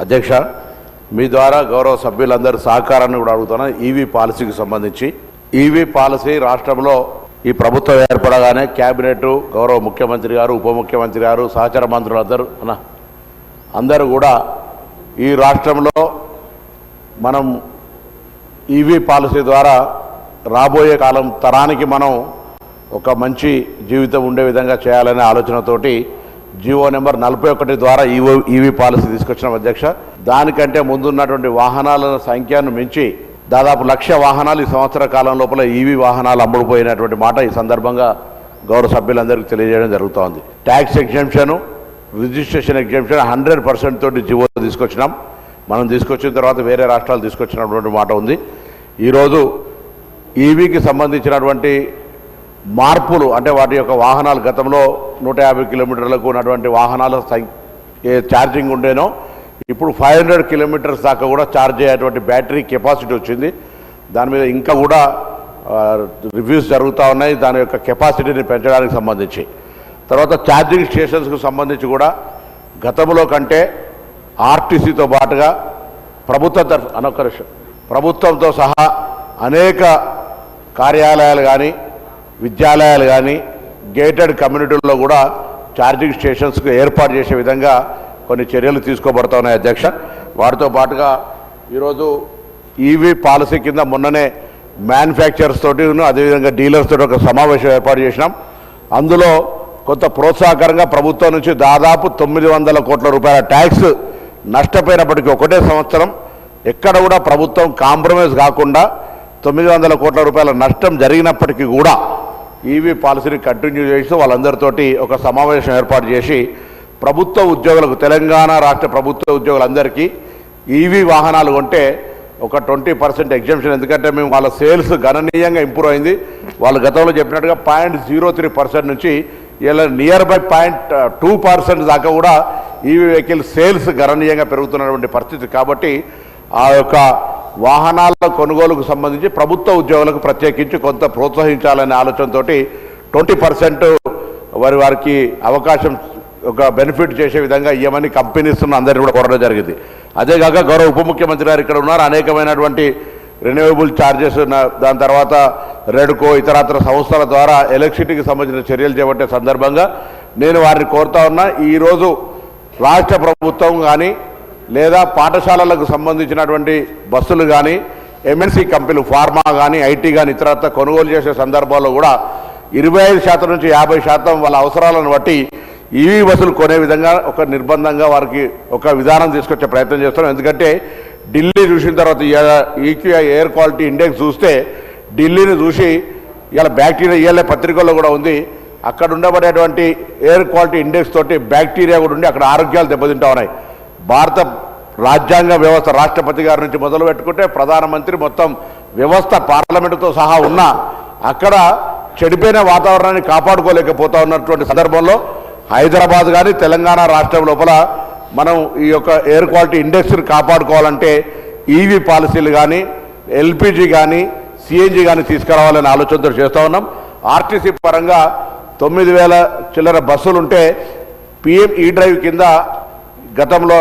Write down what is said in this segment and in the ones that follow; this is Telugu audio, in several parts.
అధ్యక్ష, మీ ద్వారా గౌరవ సభ్యులందరూ సహకారాన్ని కూడా అడుగుతున్నాను. ఈవీ పాలసీకి సంబంధించి ఈవీ పాలసీ రాష్ట్రంలో ఈ ప్రభుత్వం ఏర్పడగానే కేబినెట్, గౌరవ ముఖ్యమంత్రి గారు, ఉప ముఖ్యమంత్రి గారు, సహచర మంత్రులందరూ అందరూ కూడా ఈ రాష్ట్రంలో మనం ఈవీ పాలసీ ద్వారా రాబోయే కాలం తరానికి మనం ఒక మంచి జీవితం ఉండే విధంగా చేయాలనే ఆలోచనతోటి జీవో నెంబర్ 41 ద్వారా ఈవీ పాలసీ తీసుకొచ్చిన అధ్యక్ష. దానికంటే ముందున్నటువంటి వాహనాల సంఖ్యను మించి దాదాపు 1,00,000 వాహనాలు ఈ సంవత్సర కాలం లోపల ఈవీ వాహనాలు అమ్ముడుపోయినటువంటి మాట ఈ సందర్భంగా గౌరవ సభ్యులందరికీ తెలియజేయడం జరుగుతోంది. ట్యాక్స్ ఎగ్జంప్షన్, రిజిస్ట్రేషన్ ఎగ్జంప్షన్ 100% తోటి జీవో తీసుకొచ్చినాం. మనం తీసుకొచ్చిన తర్వాత వేరే రాష్ట్రాలు తీసుకొచ్చినటువంటి మాట ఉంది. ఈరోజు ఈవీకి సంబంధించినటువంటి మార్పులు అంటే వాటి యొక్క వాహనాలు గతంలో 150 కిలోమీటర్లకు ఉన్నటువంటి వాహనాల ఛార్జింగ్ ఉండేనో ఇప్పుడు 500 కిలోమీటర్స్ దాకా కూడా ఛార్జ్ అయ్యేటువంటి బ్యాటరీ కెపాసిటీ వచ్చింది. దాని మీద ఇంకా కూడా రివ్యూస్ జరుగుతూ ఉన్నాయి దాని యొక్క కెపాసిటీని పెంచడానికి సంబంధించి. తర్వాత ఛార్జింగ్ స్టేషన్స్కు సంబంధించి కూడా గతంలో కంటే ఆర్టీసీతో పాటుగా ప్రభుత్వంతో సహా అనేక కార్యాలయాలు కానీ విద్యాలయాలు కానీ గేటెడ్ కమ్యూనిటీల్లో కూడా ఛార్జింగ్ స్టేషన్స్కు ఏర్పాటు చేసే విధంగా కొన్ని చర్యలు తీసుకోబడుతున్నాయి అధ్యక్ష. వాటితో పాటుగా ఈరోజు ఈవీ పాలసీ కింద మొన్ననే మ్యానుఫ్యాక్చరర్స్ తోటి అదేవిధంగా డీలర్స్ తోటి ఒక సమావేశం ఏర్పాటు చేసినాం. అందులో కొంత ప్రోత్సాహకరంగా ప్రభుత్వం నుంచి దాదాపు 900 కోట్ల రూపాయల ట్యాక్స్ నష్టపోయినప్పటికీ ఒకటే సంవత్సరం ఎక్కడ కూడా ప్రభుత్వం కాంప్రమైజ్ కాకుండా 900 కోట్ల రూపాయల నష్టం జరిగినప్పటికీ కూడా ఈవీ పాలసీని కంటిన్యూ చేస్తూ వాళ్ళందరితోటి ఒక సమావేశం ఏర్పాటు చేసి ప్రభుత్వ ఉద్యోగులకు, తెలంగాణ రాష్ట్ర ప్రభుత్వ ఉద్యోగులందరికీ ఈవీ వాహనాలు కొంటే ఒక 20% ఎగ్జంప్షన్. ఎందుకంటే మేము వాళ్ళ సేల్స్ గణనీయంగా ఇంప్రూవ్ అయింది. వాళ్ళు గతంలో చెప్పినట్టుగా 0.03% నుంచి ఇలా నియర్ బై 0.2% దాకా కూడా ఈవీ వెహికల్ సేల్స్ గణనీయంగా పెరుగుతున్నటువంటి పరిస్థితి. కాబట్టి ఆ యొక్క వాహనాల కొనుగోలుకు సంబంధించి ప్రభుత్వ ఉద్యోగులకు ప్రత్యేకించి కొంత ప్రోత్సహించాలనే ఆలోచనతో 20% వారికి అవకాశం ఒక బెనిఫిట్ చేసే విధంగా ఇవ్వమని కంపెనీస్ అందరినీ కూడా కోరడం జరిగింది. అదేగాక గౌరవ ఉప ముఖ్యమంత్రి గారు ఇక్కడ ఉన్నారు. అనేకమైనటువంటి రెన్యూవబుల్ ఛార్జెస్, దాని తర్వాత రెడ్కో ఇతరత్ర సంస్థల ద్వారా ఎలక్ట్రిసిటీకి సంబంధించిన చర్యలు చేపట్టే సందర్భంగా నేను వారిని కోరుతా ఉన్నా. ఈరోజు రాష్ట్ర ప్రభుత్వం కానీ లేదా పాఠశాలలకు సంబంధించినటువంటి బస్సులు కానీ ఎంఎన్సీ కంపెనీలు ఫార్మా కానీ ఐటీ కానీ ఇతరత్ర కొనుగోలు చేసే సందర్భాల్లో కూడా 25% నుంచి 50% వాళ్ళ అవసరాలను బట్టి ఈవీ బస్సులు కొనే విధంగా ఒక నిర్బంధంగా వారికి ఒక విధానం తీసుకొచ్చే ప్రయత్నం చేస్తున్నాం. ఎందుకంటే ఢిల్లీ చూసిన తర్వాత ఈక్యూఐ ఎయిర్ క్వాలిటీ ఇండెక్స్ చూస్తే ఢిల్లీని చూసి ఇలా బ్యాక్టీరియా ఇవాళ పత్రికల్లో కూడా ఉంది. అక్కడ ఉండబడేటువంటి ఎయిర్ క్వాలిటీ ఇండెక్స్ తోటి బ్యాక్టీరియా కూడా ఉండి అక్కడ ఆరోగ్యాలు దెబ్బతింటా ఉన్నాయి. భారత రాజ్యాంగ వ్యవస్థ రాష్ట్రపతి గారి నుంచి మొదలు పెట్టుకుంటే ప్రధానమంత్రి మొత్తం వ్యవస్థ పార్లమెంటుతో సహా ఉన్న అక్కడ చెడిపోయిన వాతావరణాన్ని కాపాడుకోలేకపోతా ఉన్నటువంటి సందర్భంలో హైదరాబాద్ కానీ తెలంగాణ రాష్ట్రం లోపల మనం ఈ యొక్క ఎయిర్ క్వాలిటీ ఇండెక్స్ని కాపాడుకోవాలంటే ఈవీ పాలసీలు కానీ ఎల్పిజి కానీ సిఎన్జి కానీ తీసుకురావాలనే ఆలోచనతో చేస్తూ ఉన్నాం. ఆర్టీసీ పరంగా 9,000 చిల్లర బస్సులు ఉంటే పిఎం ఈ డ్రైవ్ కింద గతంలో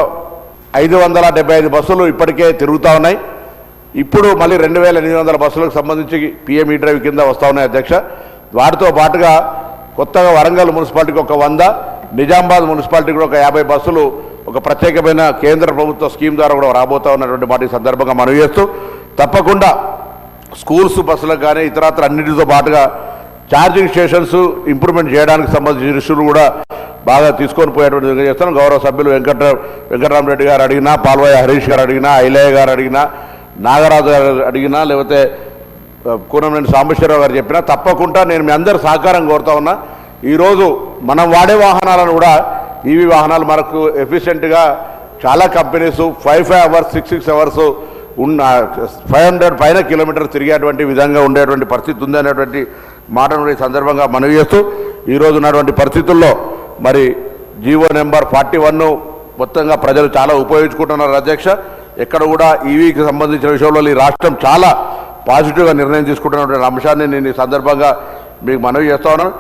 575 బస్సులు ఇప్పటికే తిరుగుతూ ఉన్నాయి. ఇప్పుడు మళ్ళీ 2,800 బస్సులకు సంబంధించి పిఎం ఈ డ్రైవ్ కింద వస్తూ ఉన్నాయి అధ్యక్ష. వాటితో పాటుగా కొత్తగా వరంగల్ మున్సిపాలిటీకి ఒక 100, నిజామాబాద్ మున్సిపాలిటీకి కూడా ఒక 50 బస్సులు ఒక ప్రత్యేకమైన కేంద్ర ప్రభుత్వ స్కీమ్ ద్వారా కూడా రాబోతూ ఉన్నటువంటి మాట ఈ సందర్భంగా మనవి చేస్తూ తప్పకుండా స్కూల్స్ బస్సులకు కానీ ఇతరత్ర అన్నిటితో పాటుగా ఛార్జింగ్ స్టేషన్స్ ఇంప్రూవ్మెంట్ చేయడానికి సంబంధించిన ఇష్యూలు కూడా బాగా తీసుకొని పోయేటువంటి విధంగా చేస్తాను. గౌరవ సభ్యులు వెంకటరామరెడ్డి గారు అడిగినా, పాల్వాయి హరీష్ గారు అడిగినా, ఐలయ్య గారు అడిగినా, నాగరాజు గారు అడిగినా, లేకపోతే కూనంనేని సాంబశివరావు గారు చెప్పినా తప్పకుండా నేను మీ అందరు సహకారం కోరుతా ఉన్నా. ఈరోజు మనం వాడే వాహనాలను కూడా ఈవీ వాహనాలు మనకు ఎఫిషియెంట్గా చాలా కంపెనీస్ 5 అవర్స్ 6 అవర్స్ ఉన్న 500 పైన కిలోమీటర్లు తిరిగేటువంటి విధంగా ఉండేటువంటి పరిస్థితి ఉంది అనేటువంటి మాటను ఈ సందర్భంగా మనవి చేస్తూ ఈరోజు ఉన్నటువంటి పరిస్థితుల్లో మరి జీవో నెంబర్ 41 మొత్తంగా ప్రజలు చాలా ఉపయోగించుకుంటున్నారు అధ్యక్ష. ఎక్కడ కూడా ఈవీకి సంబంధించిన విషయంలో ఈ రాష్ట్రం చాలా పాజిటివ్గా నిర్ణయం తీసుకుంటున్నటువంటి అంశాన్ని నేను ఈ సందర్భంగా మీకు మనవి చేస్తా ఉన్నాను.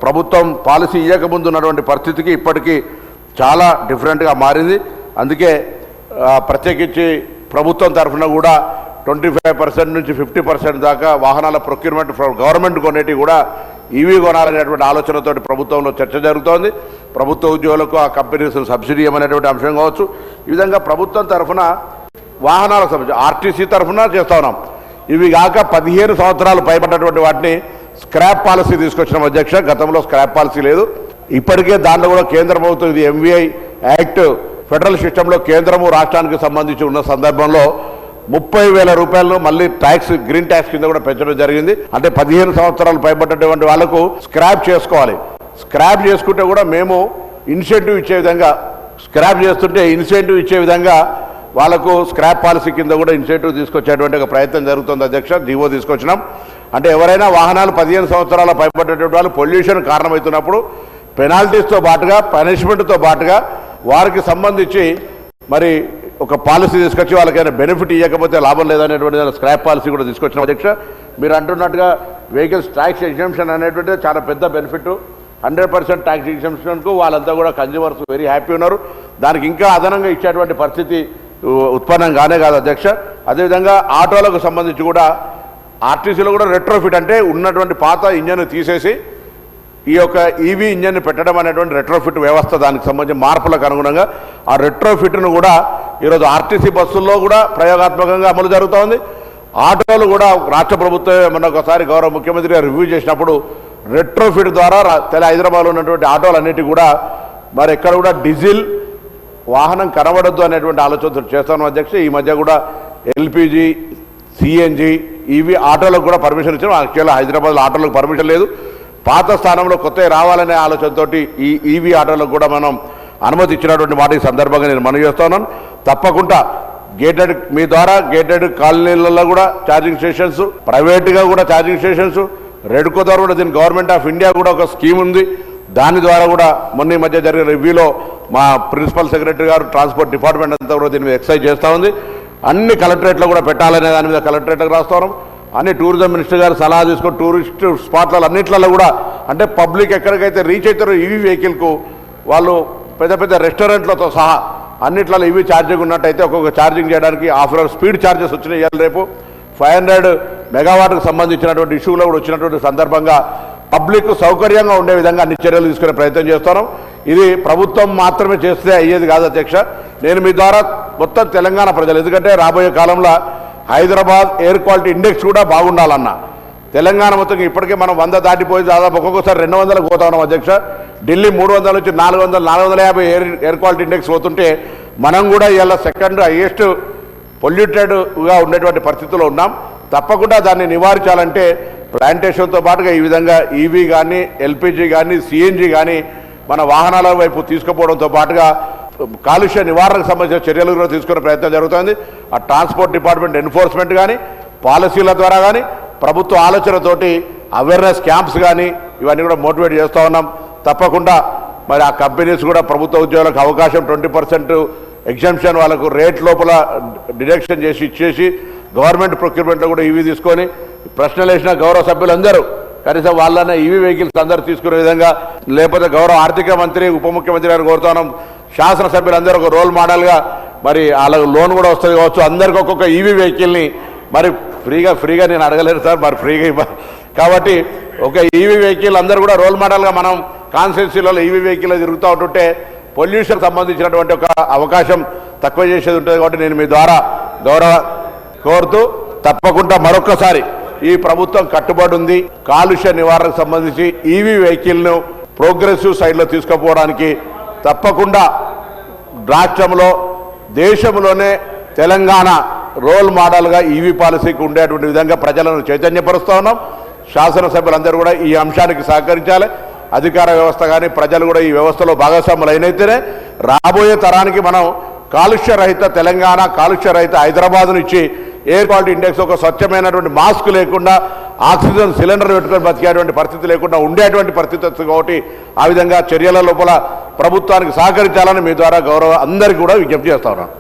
ప్రభుత్వం పాలసీ ఇవ్వకముందు ఉన్నటువంటి పరిస్థితికి ఇప్పటికీ చాలా డిఫరెంట్గా మారింది. అందుకే ప్రత్యేకించి ప్రభుత్వం తరఫున కూడా 25% నుంచి 50% దాకా వాహనాల ప్రొక్యూర్మెంట్ గవర్నమెంట్ కొనేటివి కూడా ఈవీ కొనాలనేటువంటి ఆలోచనతోటి ప్రభుత్వంలో చర్చ జరుగుతోంది. ప్రభుత్వ ఉద్యోగులకు ఆ కంపెనీస్ సబ్సిడీ ఇవ్వనేటువంటి అంశం కావచ్చు. ఈ విధంగా ప్రభుత్వం తరఫున వాహనాలకు సంబంధించి ఆర్టీసీ తరఫున చేస్తా ఉన్నాం. ఇవి కాక 15 సంవత్సరాలు పైబడినటువంటి వాటిని స్క్రాప్ పాలసీ తీసుకొచ్చిన అధ్యక్ష. గతంలో స్క్రాప్ పాలసీ లేదు. ఇప్పటికే దాంట్లో కూడా కేంద్ర ప్రభుత్వం ఇది ఎంవీఐ యాక్ట్ ఫెడరల్ సిస్టంలో కేంద్రము రాష్ట్రానికి సంబంధించి ఉన్న సందర్భంలో 30,000 రూపాయలను మళ్ళీ ట్యాక్స్ గ్రీన్ ట్యాక్స్ కింద కూడా పెంచడం జరిగింది. అంటే 15 సంవత్సరాలు పైబడ్డటువంటి వాళ్ళకు స్క్రాప్ చేసుకోవాలి. స్క్రాప్ చేసుకుంటే కూడా మేము ఇన్సెంటివ్ ఇచ్చే విధంగా, స్క్రాప్ చేస్తుంటే ఇన్సెంటివ్ ఇచ్చే విధంగా వాళ్ళకు స్క్రాప్ పాలసీ కింద కూడా ఇన్సెంటివ్ తీసుకొచ్చేటువంటి ఒక ప్రయత్నం జరుగుతుంది అధ్యక్ష. జీవో తీసుకొచ్చినాం. అంటే ఎవరైనా వాహనాలు 15 సంవత్సరాల పైబడ్డటువంటి వాళ్ళు పొల్యూషన్ కారణమవుతున్నప్పుడు పెనాల్టీస్తో పాటుగా పనిష్మెంట్తో పాటుగా వారికి సంబంధించి మరి ఒక పాలసీ తీసుకొచ్చి వాళ్ళకైనా బెనిఫిట్ ఇవ్వకపోతే లాభం లేదనేటువంటి స్క్రాప్ పాలసీ కూడా తీసుకొచ్చిన అధ్యక్ష. మీరు అంటున్నట్టుగా వెహికల్స్ ట్యాక్స్ ఎగ్జంప్షన్ అనేటువంటిది చాలా పెద్ద బెనిఫిట్. 100% ట్యాక్స్ ఎగ్జంప్షన్కు వాళ్ళంతా కూడా కన్జ్యూమర్స్ వెరీ హ్యాపీ ఉన్నారు. దానికి ఇంకా అదనంగా ఇచ్చేటువంటి పరిస్థితి ఉత్పన్నం కానే కాదు అధ్యక్ష. అదేవిధంగా ఆటోలకు సంబంధించి కూడా ఆర్టీసీలో కూడా రెట్రోఫిట్ అంటే ఉన్నటువంటి పాత ఇంజన్ తీసేసి ఈ యొక్క ఈవీ ఇంజన్ పెట్టడం అనేటువంటి రెట్రోఫిట్ వ్యవస్థ, దానికి సంబంధించిన మార్పులకు అనుగుణంగా ఆ రెట్రోఫిట్ను కూడా ఈరోజు ఆర్టీసీ బస్సుల్లో కూడా ప్రయోగాత్మకంగా అమలు జరుగుతోంది. ఆటోలు కూడా రాష్ట్ర ప్రభుత్వం మొన్న ఒకసారి గౌరవ ముఖ్యమంత్రి గారు రివ్యూ చేసినప్పుడు రెట్రోఫిట్ ద్వారా హైదరాబాద్లో ఉన్నటువంటి ఆటోలన్నిటి కూడా మరి ఎక్కడ కూడా డీజిల్ వాహనం కనబడద్దు అనేటువంటి ఆలోచన చేస్తాను అధ్యక్ష. ఈ మధ్య కూడా ఎల్పిజి, సిఎన్జి, ఈవీ ఆటోలకు కూడా పర్మిషన్ ఇచ్చారు. యాక్చువల్గా హైదరాబాద్లో ఆటోలకు పర్మిషన్ లేదు. పాత స్థానంలో కొత్తవి రావాలనే ఆలోచనతోటి ఈ ఈవీ ఆటోలకు కూడా మనం అనుమతి ఇచ్చినటువంటి మాట ఈ సందర్భంగా నేను మనవి చేస్తా ఉన్నాను. తప్పకుండా గేటెడ్ మీ ద్వారా గేటెడ్ కాలనీలలో కూడా ఛార్జింగ్ స్టేషన్స్, ప్రైవేట్గా కూడా ఛార్జింగ్ స్టేషన్స్, రెడ్కో ద్వారా కూడా దీని గవర్నమెంట్ ఆఫ్ ఇండియా కూడా ఒక స్కీమ్ ఉంది. దాని ద్వారా కూడా మొన్న ఈ మధ్య జరిగిన రివ్యూలో మా ప్రిన్సిపల్ సెక్రటరీ గారు ట్రాన్స్పోర్ట్ డిపార్ట్మెంట్ అంతా కూడా దీని మీద ఎక్సైజ్ చేస్తూ ఉంది. అన్ని కలెక్టరేట్లో కూడా పెట్టాలనే దాని మీద కలెక్టరేట్లకు రాస్తా ఉన్నాం. అన్ని టూరిజం మినిస్టర్ గారు సలహా తీసుకొని టూరిస్ట్ స్పాట్లలో అన్నింటిలో కూడా అంటే పబ్లిక్ ఎక్కడికైతే రీచ్ అవుతారో ఈవీ వెహికల్కు వాళ్ళు పెద్ద పెద్ద రెస్టారెంట్లతో సహా అన్నిట్లలో ఈవీ ఛార్జింగ్ ఉన్నట్టయితే ఒక్కొక్క ఛార్జింగ్ చేయడానికి ఆఫ్ స్పీడ్ ఛార్జెస్ వచ్చినాయి. రేపు 500 మెగావాట్కు సంబంధించినటువంటి ఇష్యూలో కూడా వచ్చినటువంటి సందర్భంగా పబ్లిక్ సౌకర్యంగా ఉండే విధంగా అన్ని చర్యలు తీసుకునే ప్రయత్నం చేస్తున్నాం. ఇది ప్రభుత్వం మాత్రమే చేస్తే అయ్యేది కాదు అధ్యక్ష. నేను మీ ద్వారా మొత్తం తెలంగాణ ప్రజలు, ఎందుకంటే రాబోయే కాలంలో హైదరాబాద్ ఎయిర్ క్వాలిటీ ఇండెక్స్ కూడా బాగుండాలన్నా తెలంగాణ మొత్తం ఇప్పటికే మనం 100 దాటిపోయి దాదాపు ఒక్కొక్కసారి 200కు పోతా ఉన్నాం అధ్యక్ష. ఢిల్లీ 300 నుంచి 400, 450 ఎయిర్ క్వాలిటీ ఇండెక్స్ పోతుంటే మనం కూడా ఇవాళ సెకండ్ హైయెస్ట్ పొల్యూటెడ్గా ఉండేటువంటి పరిస్థితుల్లో ఉన్నాం. తప్పకుండా దాన్ని నివారించాలంటే ప్లాంటేషన్తో పాటుగా ఈ విధంగా ఈవీ కానీ, ఎల్పిజి కానీ, సిఎన్జి కానీ మన వాహనాల వైపు తీసుకుపోవడంతో పాటుగా కాలుష్య నివారణకు సంబంధించిన చర్యలు కూడా తీసుకునే ప్రయత్నం జరుగుతుంది. ఆ ట్రాన్స్పోర్ట్ డిపార్ట్మెంట్ ఎన్ఫోర్స్మెంట్ కానీ, పాలసీల ద్వారా కానీ, ప్రభుత్వ ఆలోచనతోటి అవేర్నెస్ క్యాంప్స్ కానీ ఇవన్నీ కూడా మోటివేట్ చేస్తూ ఉన్నాం. తప్పకుండా మరి ఆ కంపెనీస్ కూడా ప్రభుత్వ ఉద్యోగులకు అవకాశం 20% ఎగ్జంప్షన్ వాళ్ళకు రేట్ లోపల డిడక్షన్ చేసి ఇచ్చేసి గవర్నమెంట్ ప్రొక్యూర్మెంట్లో కూడా ఈవీ తీసుకొని ప్రశ్నలు వేసిన గౌరవ సభ్యులందరూ కనీసం వాళ్ళనే ఈవీ వెహికల్స్ అందరూ తీసుకునే విధంగా, లేకపోతే గౌరవ ఆర్థిక మంత్రి, ఉప ముఖ్యమంత్రి గారు కోరుతున్నాం శాసనసభ్యులందరూ ఒక రోల్ మోడల్గా మరి వాళ్ళకు లోన్ కూడా వస్తుంది కావచ్చు. అందరికి ఒక్కొక్క ఈవీ వెహికల్ని మరి ఫ్రీగా నేను అడగలేను సార్, మరి ఫ్రీగా కాబట్టి ఒక ఈవీ వెహికల్ అందరూ కూడా రోల్ మోడల్గా మనం కాన్స్టిట్యున్సీలలో ఈవీ వెహికల్ తిరుగుతూ ఉంటుంటే పొల్యూషన్ సంబంధించినటువంటి ఒక అవకాశం తక్కువ చేసేది ఉంటుంది. కాబట్టి నేను మీ ద్వారా గౌరవ కోరుతూ తప్పకుండా మరొక్కసారి ఈ ప్రభుత్వం కట్టుబడి ఉంది కాలుష్య నివారణకు సంబంధించి ఈవీ వెహికల్ను ప్రోగ్రెసివ్ సైడ్లో తీసుకుపోవడానికి. తప్పకుండా రాష్ట్రంలో దేశంలోనే తెలంగాణ రోల్ మోడల్గా ఈవీ పాలసీకి ఉండేటువంటి విధంగా ప్రజలను చైతన్యపరుస్తూ ఉన్నాం. శాసనసభ్యులందరూ కూడా ఈ అంశానికి సహకరించాలి. అధికార వ్యవస్థ కానీ ప్రజలు కూడా ఈ వ్యవస్థలో భాగస్వాములు అయినైతేనే రాబోయే తరానికి మనం కాలుష్య రహిత తెలంగాణ, కాలుష్య రహిత హైదరాబాద్ను ఇచ్చి ఎయిర్ క్వాలిటీ ఇండెక్స్ ఒక స్వచ్ఛమైనటువంటి మాస్క్ లేకుండా ఆక్సిజన్ సిలిండర్ పెట్టుకొని బతికేటువంటి పరిస్థితి లేకుండా ఉండేటువంటి పరిస్థితి వస్తుంది. కాబట్టి ఆ విధంగా చర్యల లోపల ప్రభుత్వానికి సహకరించాలని మీ ద్వారా గౌరవ అందరికీ కూడా విజ్ఞప్తి చేస్తా ఉన్నాను.